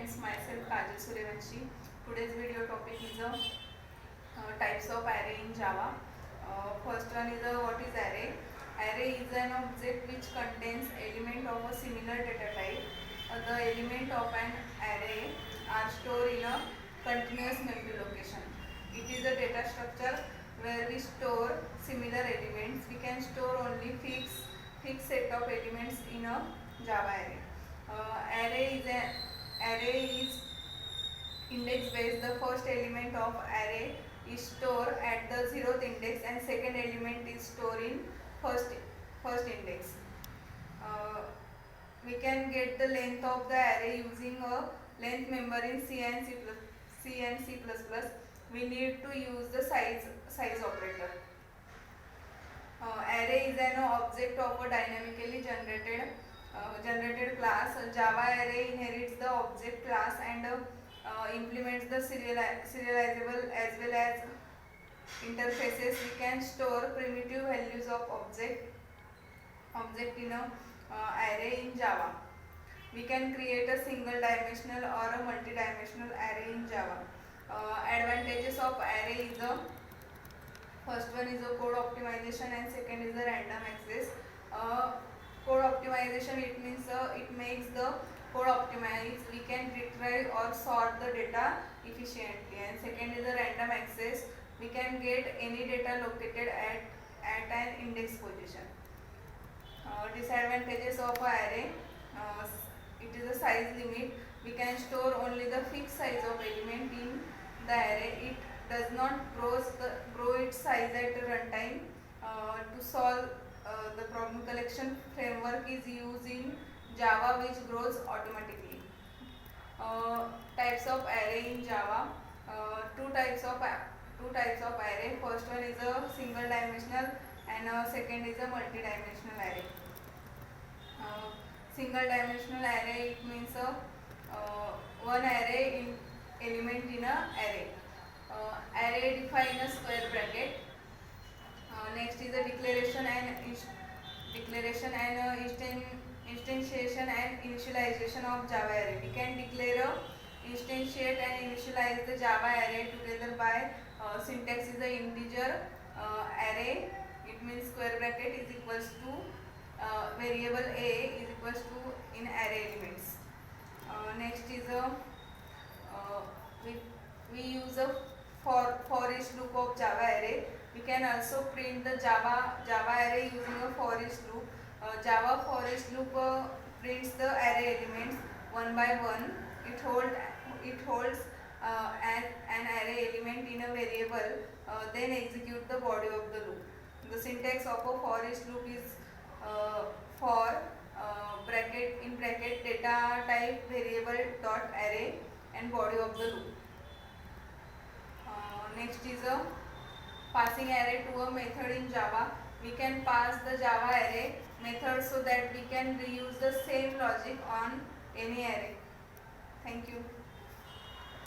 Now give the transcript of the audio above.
friends, myself Kajal Suryavanshi. Today's video topic is types of array in Java. First one is what is array. Array is an object which contains element of a similar data type. The element of an array are stored in a continuous memory location. It is a data structure where we store similar elements. We can store only fixed set of elements in a Java array. Array is index based. The first element of array is stored at the 0th index and second element is stored in first index. We can get the length of the array using a length member in C and C++. We need to use the size operator. Array is an object of a dynamically generated class. Java array inherits the object class and implements the serializable as well as interfaces. We can store primitive values of object in a array in Java. We can create a single dimensional or a multi-dimensional array in Java. Advantages of array is first one is a code optimization and second is the random access. Code optimization, it means it makes the code optimized. We can retrieve or sort the data efficiently. And second is the random access. We can get any data located at an index position. Disadvantages of array, it is a size limit. We can store only the fixed size of element in the array. It does not grow its size at runtime. To solve the problem collection framework is used in Java, which grows automatically. Types of array in Java. Two types of array. First one is a single dimensional and second is a multi-dimensional array. Single dimensional array, it means one array element in a array. Array define a square bracket. Next is a declaration and instantiation and initialization of Java array. We can declare, instantiate and initialize the Java array together by syntax is the integer array. It means square bracket is equals to variable a is equals to in array elements. Next is we use a for each loop of Java array. We can also print the Java array using a for each loop. Java for each loop prints the array elements one by one. It holds an array element in a variable, then execute the body of the loop. The syntax of a for each loop is for bracket data type variable dot array and body of the loop. Next is a passing array to a method in Java. We can pass the Java array method so that we can reuse the same logic on any array. Thank you.